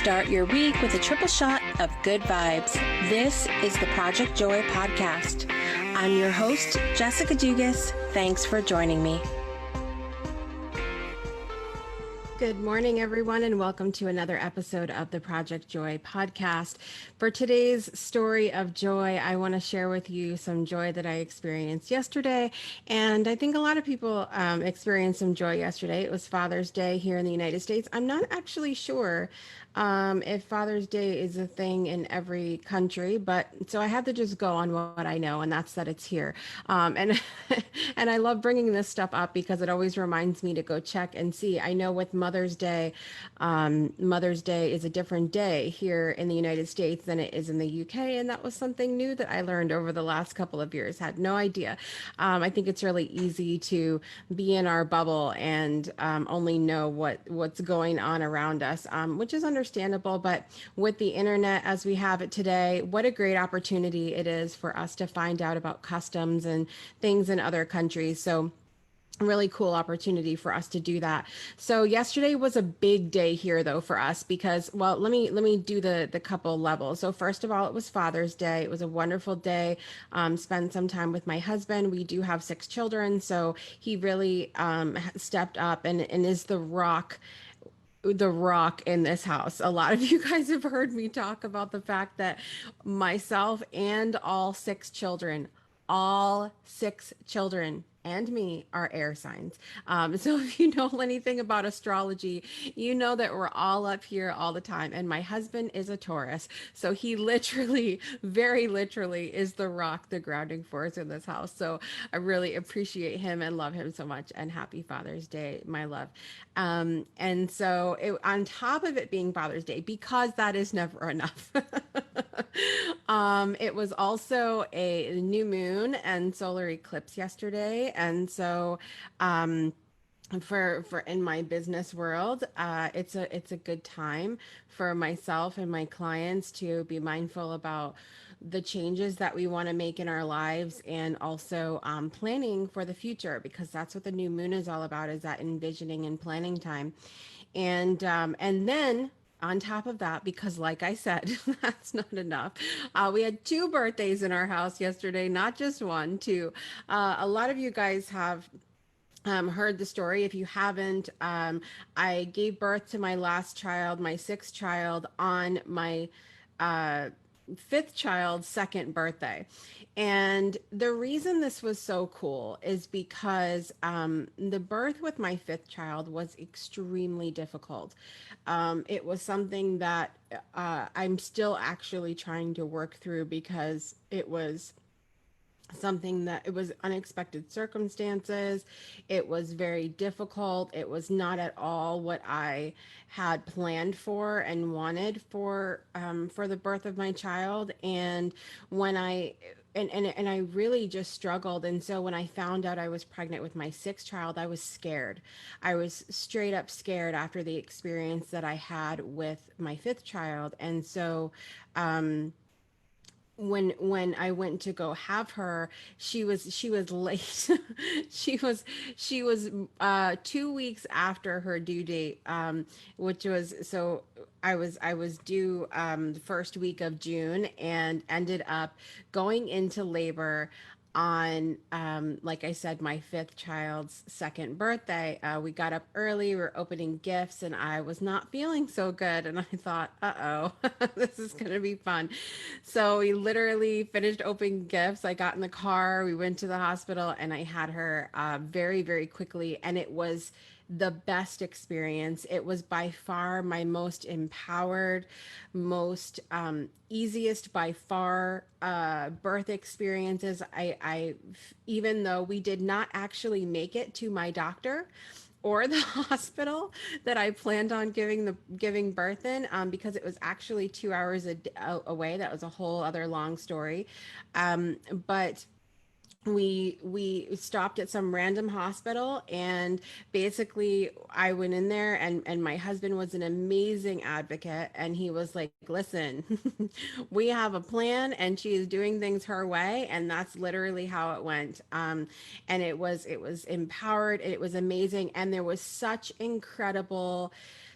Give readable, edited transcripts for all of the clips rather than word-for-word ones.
Start your week with a triple shot of good vibes. This is the Project Joy podcast. I'm your host, Jessica Dugas. Thanks for joining me. Good morning, everyone, and welcome to another episode of the Project Joy podcast. For today's story of joy, I want to share with you some joy that I experienced yesterday. And I think a lot of people experienced some joy yesterday. It was Father's Day here in the United States. I'm not actually sure if Father's Day is a thing in every country, but so I had to just go on what I know, and that's that it's here. And and I love bringing this stuff up because it always reminds me to go check and see. I know with Mother's Day is a different day here in the United States than it is in the UK, and that was something new that I learned over the last couple of years. Had no idea. I think it's really easy to be in our bubble and only know what's going on around us, which is understandable. But with the internet as we have it today, what a great opportunity it is for us to find out about customs and things in other countries. So really cool opportunity for us to do that. So yesterday was a big day here though for us because, well, let me do the couple levels. So first of all, it was Father's Day. It was a wonderful day. Spent some time with my husband. We do have 6 children, so he really stepped up and is the rock in this house. A lot of you guys have heard me talk about the fact that myself and all 6 children and me are air signs. So if you know anything about astrology, you know that we're all up here all the time. And my husband is a Taurus. So he literally, very literally is the rock, the grounding force in this house. So I really appreciate him and love him so much. And happy Father's Day, my love. And so on top of it being Father's Day, because that is never enough, it was also a new moon and solar eclipse yesterday. And so, for in my business world, it's a good time for myself and my clients to be mindful about the changes that we want to make in our lives, and also planning for the future, because that's what the new moon is all about, is that envisioning and planning time. And then on top of that, because like I said, that's not enough. We had 2 birthdays in our house yesterday, not just one, 2. A lot of you guys have heard the story. If you haven't, I gave birth to my last child, my 6th child, on my 5th child's 2nd birthday. And the reason this was so cool is because the birth with my 5th child was extremely difficult. It was something that I'm still actually trying to work through, because it was something that, it was unexpected circumstances. It was very difficult. It was not at all what I had planned for and wanted for the birth of my child. And when I really just struggled. And so when I found out I was pregnant with my 6th child, I was scared. I was straight up scared after the experience that I had with my 5th child. And so when I went to go have her, she was late. she was 2 weeks after her due date, which was, so I was due the first week of June, and ended up going into labor on, like I said, my 5th child's 2nd birthday. We got up early, we were opening gifts, and I was not feeling so good. And I thought, uh-oh, this is going to be fun. So we literally finished opening gifts. I got in the car, we went to the hospital, and I had her very, very quickly. And it was the best experience. It was by far my most empowered, most easiest by far birth experiences. I even though we did not actually make it to my doctor or the hospital that I planned on giving birth in, because it was actually 2 hours away. That was a whole other long story, but we stopped at some random hospital, and basically I went in there, and my husband was an amazing advocate, and he was like, listen, we have a plan, and she is doing things her way. And that's literally how it went. And it was empowered, and it was amazing, and there was such incredible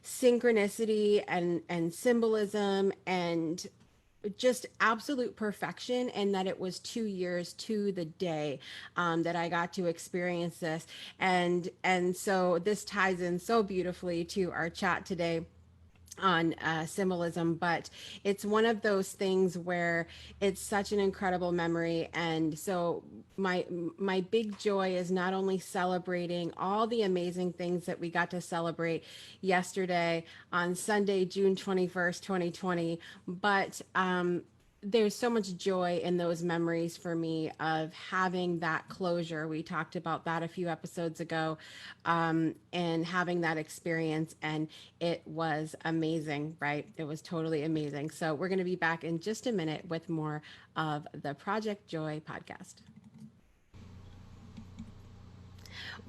synchronicity and symbolism and just absolute perfection, and that it was 2 years to the day that I got to experience this. And so this ties in so beautifully to our chat today on symbolism, but it's one of those things where it's such an incredible memory. And so my big joy is not only celebrating all the amazing things that we got to celebrate yesterday on Sunday, June 21st, 2020, but there's so much joy in those memories for me of having that closure. We talked about that a few episodes ago, and having that experience, and it was amazing, right? It was totally amazing. So we're going to be back in just a minute with more of the Project Joy podcast.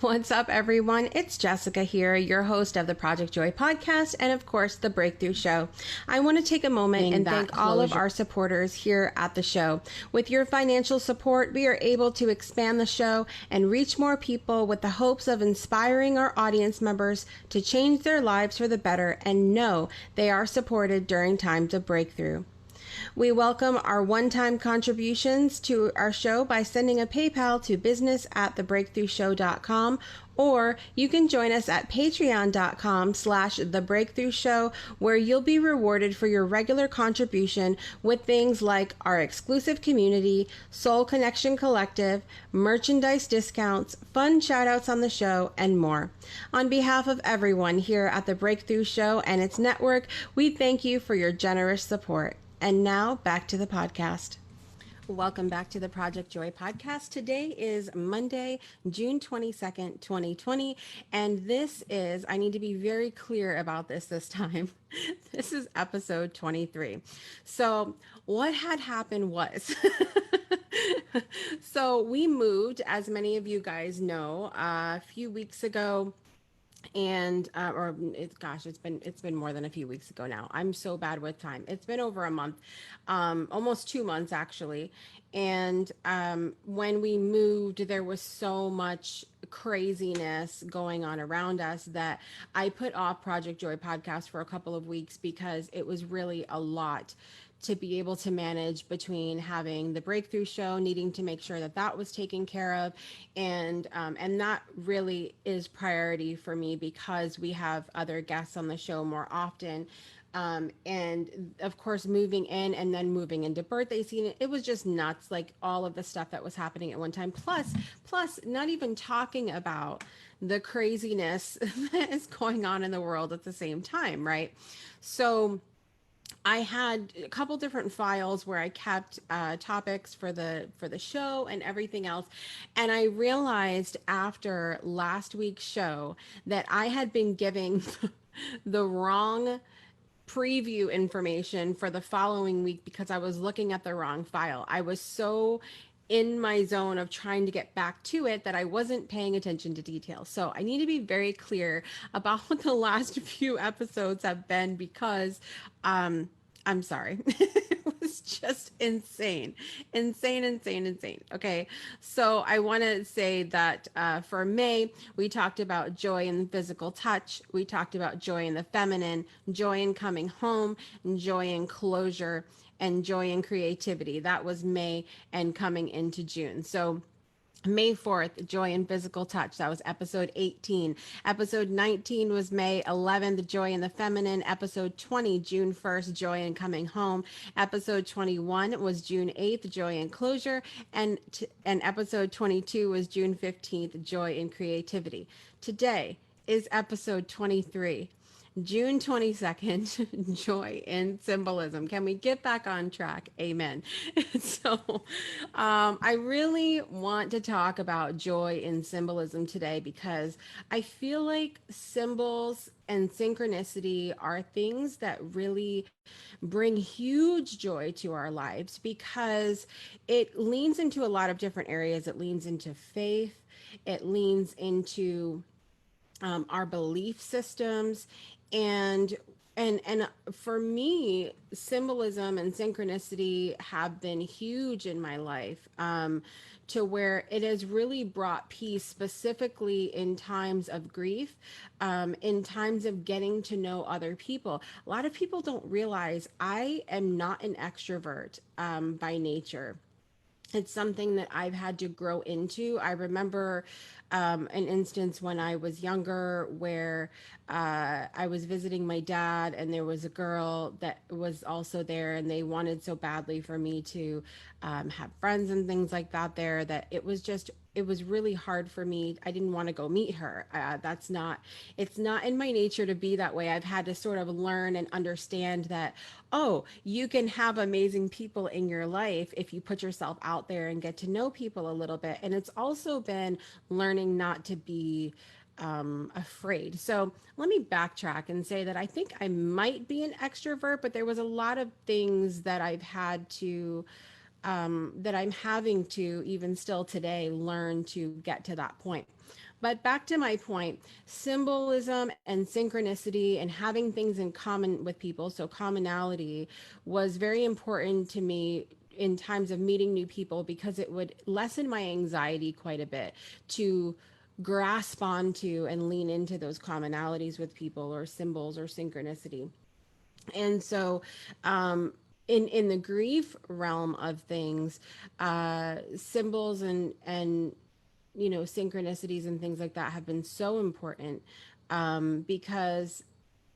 What's up, everyone? It's Jessica here, your host of the Project Joy podcast and, of course, the Breakthrough Show. I want to take a moment and thank all of our supporters here at the show. With your financial support, we are able to expand the show and reach more people with the hopes of inspiring our audience members to change their lives for the better and know they are supported during times of breakthrough. We welcome our one-time contributions to our show by sending a PayPal to business@thebreakthroughshow.com, or you can join us at patreon.com/thebreakthroughshow, where you'll be rewarded for your regular contribution with things like our exclusive community, Soul Connection Collective, merchandise discounts, fun shoutouts on the show, and more. On behalf of everyone here at the Breakthrough Show and its network, we thank you for your generous support. And now back to the podcast. Welcome back to the Project Joy podcast. Today is Monday, June 22nd, 2020. And this is, I need to be very clear about this time. This is episode 23. So what had happened was, so we moved, as many of you guys know, a few weeks ago. And or it's been more than a few weeks ago now. I'm so bad with time. It's been over a month, almost 2 months actually. And when we moved, there was so much craziness going on around us that I put off Project Joy podcast for a couple of weeks because it was really a lot to be able to manage, between having the Breakthrough Show, needing to make sure that that was taken care of, and that really is priority for me because we have other guests on the show more often. And of course, moving in and then moving into birthday season, it was just nuts, like all of the stuff that was happening at one time. Plus, not even talking about the craziness that is going on in the world at the same time, right? So I had a couple different files where I kept topics for the show and everything else, and I realized after last week's show that I had been giving the wrong preview information for the following week because I was looking at the wrong file. I was so in my zone of trying to get back to it that I wasn't paying attention to details. So I need to be very clear about what the last few episodes have been because I'm sorry. It was just insane. Insane. Okay. So I want to say that for May, we talked about joy in physical touch. We talked about joy in the feminine, joy in coming home, joy in closure, and joy in creativity. That was May and coming into June. So May 4th, Joy in Physical Touch. That was episode 18. Episode 19 was May 11th, Joy in the Feminine. Episode 20, June 1st, Joy in Coming Home. Episode 21 was June 8th, Joy in Closure. And episode 22 was June 15th, Joy in Creativity. Today is episode 23. June 22nd, joy in symbolism. Can we get back on track? Amen. So, I really want to talk about joy in symbolism today because I feel like symbols and synchronicity are things that really bring huge joy to our lives because it leans into a lot of different areas. It leans into faith, it leans into our belief systems, and And for me, symbolism and synchronicity have been huge in my life, to where it has really brought peace, specifically in times of grief, in times of getting to know other people. A lot of people don't realize I am not an extrovert, by nature. It's something that I've had to grow into. I remember an instance when I was younger where I was visiting my dad, and there was a girl that was also there, and they wanted so badly for me to have friends and things like that there, that it was really hard for me. I didn't want to go meet her. That's not, it's not in my nature to be that way. I've had to sort of learn and understand that, oh, you can have amazing people in your life if you put yourself out there and get to know people a little bit. And it's also been learning not to be afraid. So let me backtrack and say that I think I might be an extrovert, but there was a lot of things that I've had to that I'm having to, even still today, learn to get to that point. But back to my point, symbolism and synchronicity and having things in common with people, so commonality, was very important to me in times of meeting new people, because it would lessen my anxiety quite a bit to grasp onto and lean into those commonalities with people, or symbols, or synchronicity. And so, in the grief realm of things, symbols and synchronicities and things like that have been so important, because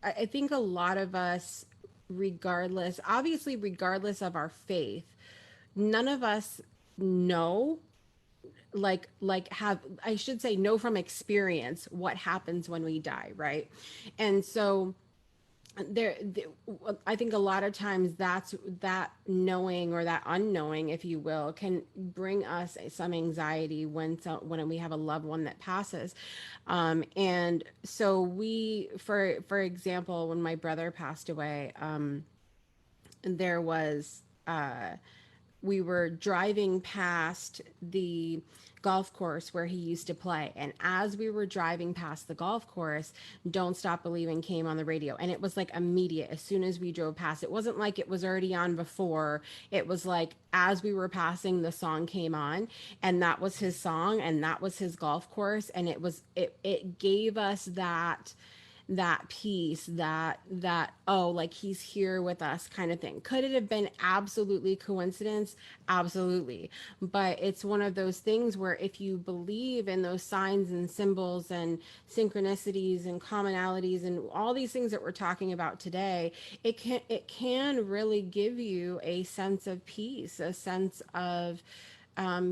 I think a lot of us, regardless, obviously, regardless of our faith, none of us know, like have, I should say, know from experience what happens when we die, right? And so there, I think a lot of times that's that knowing, or that unknowing, if you will, can bring us some anxiety when we have a loved one that passes. And so for example, when my brother passed away, there was we were driving past the golf course where he used to play. And as we were driving past the golf course, Don't Stop Believing came on the radio. And it was like immediate as soon as we drove past. It wasn't like it was already on before. It was like as we were passing, the song came on, and that was his song, and that was his golf course. And it gave us that piece, that oh, like he's here with us, kind of thing. Could it have been absolutely coincidence? Absolutely. But it's one of those things where if you believe in those signs and symbols and synchronicities and commonalities and all these things that we're talking about today, it can really give you a sense of peace, a sense of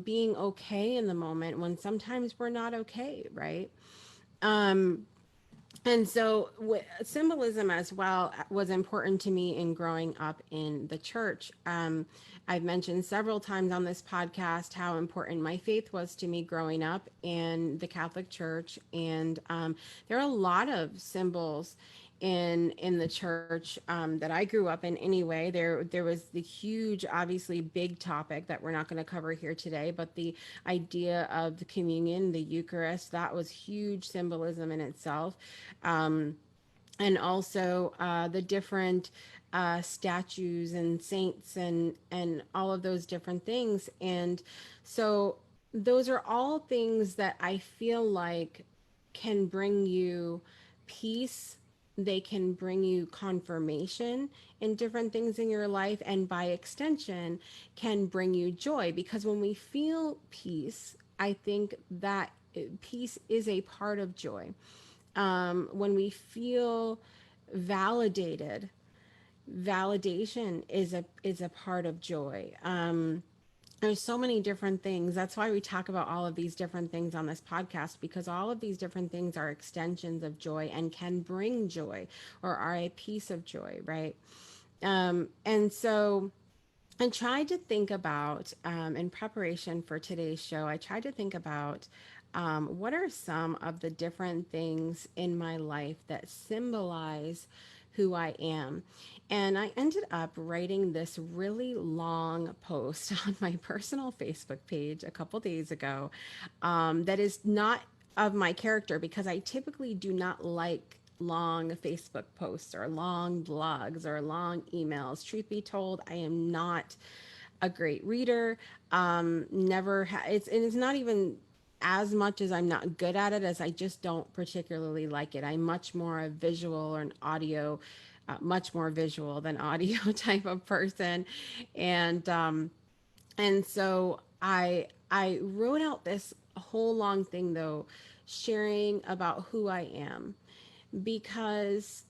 being okay in the moment when sometimes we're not okay, right? um and so, symbolism as well was important to me in growing up in the church. I've mentioned several times on this podcast how important my faith was to me growing up in the Catholic Church, and there are a lot of symbols in the church that I grew up in. Anyway, there was the huge, obviously big topic that we're not going to cover here today, but the idea of the communion, the Eucharist, that was huge symbolism in itself. Um, and also the different statues and saints and all of those different things. And so those are all things that I feel like can bring you peace. They can bring you confirmation in different things in your life, and by extension can bring you joy, because when we feel peace, I think that peace is a part of joy. When we feel validated, validation is a part of joy. There's so many different things. That's why we talk about all of these different things on this podcast, because all of these different things are extensions of joy and can bring joy, or are a piece of joy, right? And so I tried to think about, in preparation for today's show, I tried to think about what are some of the different things in my life that symbolize who I am. And I ended up writing this really long post on my personal Facebook page a couple days ago, that is not of my character, because I typically do not like long Facebook posts or long blogs or long emails. Truth be told, I am not a great reader. It's not even as much as I'm not good at it, as I just don't particularly like it. I'm much more a visual or an audio, much more visual than audio type of person, and so I wrote out this whole long thing though, sharing about who I am, because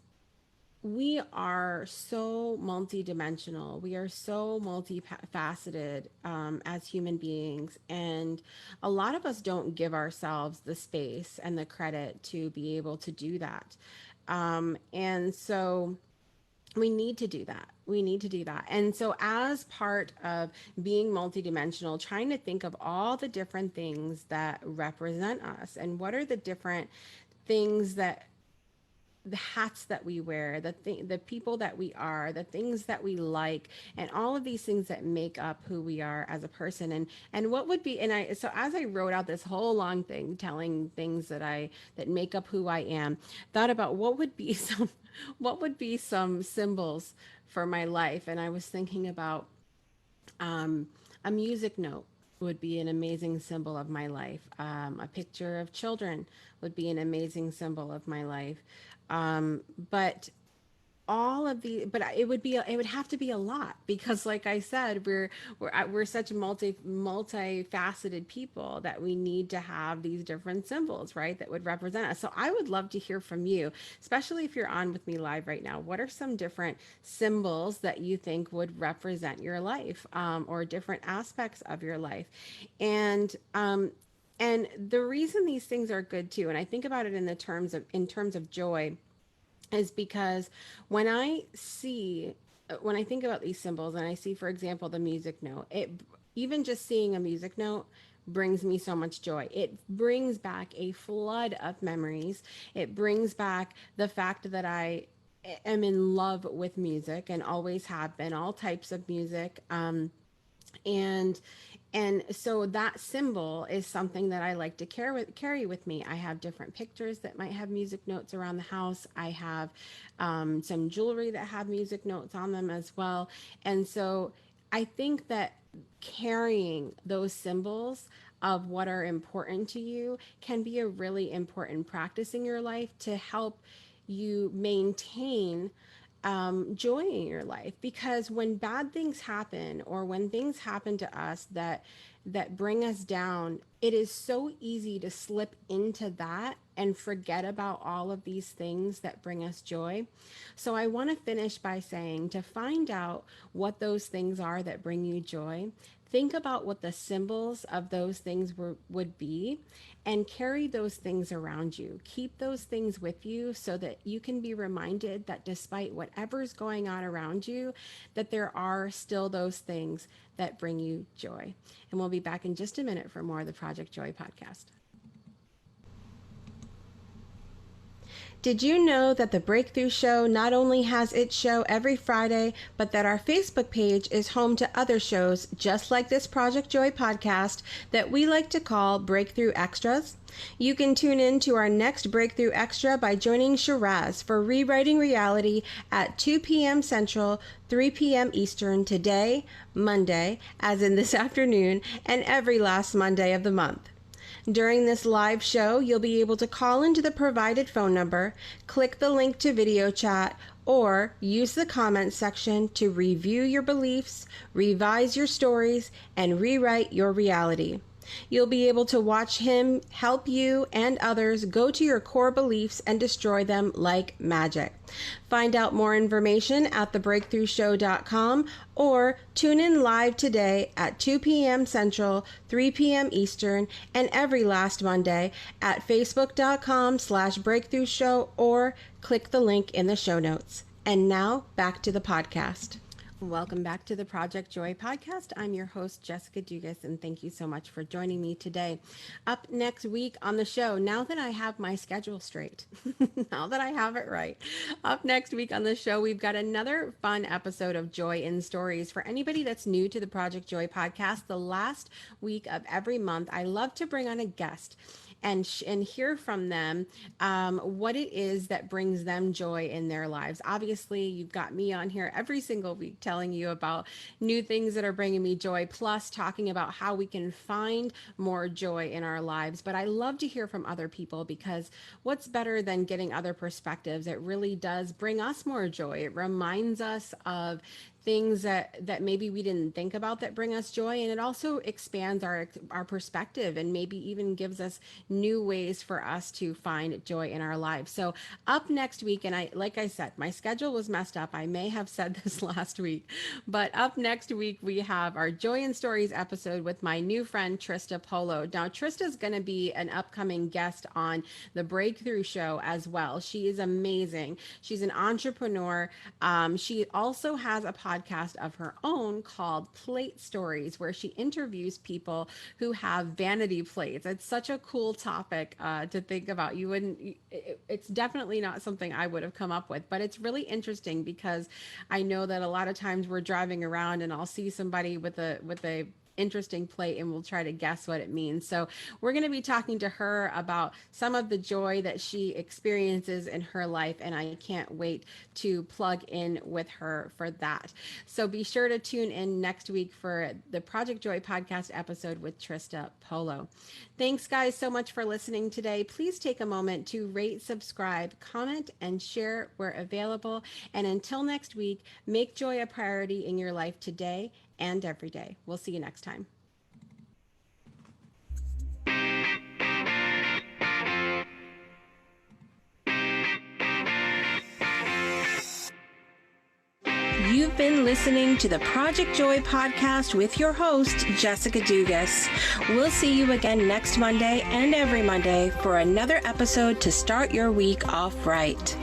we are so multidimensional. We are so multifaceted as human beings. And a lot of us don't give ourselves the space and the credit to be able to do that. And so we need to do that. We need to do that. And so, as part of being multidimensional, trying to think of all the different things that represent us and what are the different things that the hats that we wear, the people that we are, the things that we like, and all of these things that make up who we are as a person. And what would be, and I so as I wrote out this whole long thing telling things that make up who I am, thought about what would be some symbols for my life. And I was thinking about um, a music note would be an amazing symbol of my life. A picture of children would be an amazing symbol of my life. But all of the but it would have to be a lot, because like I said, we're such multifaceted people that we need to have these different symbols, right, that would represent us. So I would love to hear from you, especially if you're on with me live right now. What are some different symbols that you think would represent your life, or different aspects of your life? And um and the reason these things are good too, and I think about it in terms of joy, is because when I see, when I think about these symbols and I see, for example, the music note, even just seeing a music note brings me so much joy. It brings back a flood of memories. It brings back the fact that I am in love with music and always have been, all types of music. And so that symbol is something that I like to carry with me. I have different pictures that might have music notes around the house. I have some jewelry that have music notes on them as well. And so I think that carrying those symbols of what are important to you can be a really important practice in your life to help you maintain joy in your life. Because when bad things happen, or when things happen to us that bring us down, it is so easy to slip into that and forget about all of these things that bring us joy. So I want to finish by saying, to find out what those things are that bring you joy, think about what the symbols of those things would be, and carry those things around you. Keep those things with you so that you can be reminded that despite whatever's going on around you, that there are still those things that bring you joy. And we'll be back in just a minute for more of the Project Joy podcast. Did you know that the Breakthrough Show not only has its show every Friday, but that our Facebook page is home to other shows just like this Project Joy podcast that we like to call Breakthrough Extras? You can tune in to our next Breakthrough Extra by joining Shiraz for Rewriting Reality at 2 p.m. Central, 3 p.m. Eastern today, Monday, as in this afternoon, and every last Monday of the month. During this live show, you'll be able to call into the provided phone number, click the link to video chat, or use the comments section to review your beliefs, revise your stories, and rewrite your reality. You'll be able to watch him help you and others go to your core beliefs and destroy them like magic. Find out more information at thebreakthroughshow.com, or tune in live today at 2 p.m. Central, 3 p.m. Eastern, and every last Monday at facebook.com/breakthroughshow, or click the link in the show notes. And now back to the podcast. Welcome back to the Project Joy podcast. I'm your host, Jessica Dugas, and thank you so much for joining me today. Up next week on the show, now that I have my schedule straight, now that I have it right, up next week on the show, we've got another fun episode of Joy in Stories. For anybody that's new to the Project Joy podcast, the last week of every month, I love to bring on a guest. and hear from them what it is that brings them joy in their lives. Obviously, you've got me on here every single week telling you about new things that are bringing me joy, plus talking about how we can find more joy in our lives. But I love to hear from other people, because what's better than getting other perspectives? It really does bring us more joy. It reminds us of things that maybe we didn't think about that bring us joy, and it also expands our perspective, and maybe even gives us new ways for us to find joy in our lives. So up next week, and I, like I said, my schedule was messed up, I may have said this last week, but up next week we have our Joy and Stories episode with my new friend Trista Polo. Now Trista's going to be an upcoming guest on the Breakthrough Show as well. She is amazing. She's an entrepreneur. She also has a podcast of her own called Plate Stories, where she interviews people who have vanity plates. It's such a cool topic to think about. You wouldn't, it's definitely not something I would have come up with, but it's really interesting, because I know that a lot of times we're driving around and I'll see somebody with a interesting plate, and we'll try to guess what it means. So we're going to be talking to her about some of the joy that she experiences in her life, and I can't wait to plug in with her for that. So be sure to tune in next week for the Project Joy podcast episode with Trista Polo. Thanks guys so much for listening today. Please take a moment to rate, subscribe, comment, and share where available. And until next week, make joy a priority in your life today and every day. We'll see you next time. You've been listening to the Project Joy podcast with your host, Jessica Dugas. We'll see you again next Monday and every Monday for another episode to start your week off right.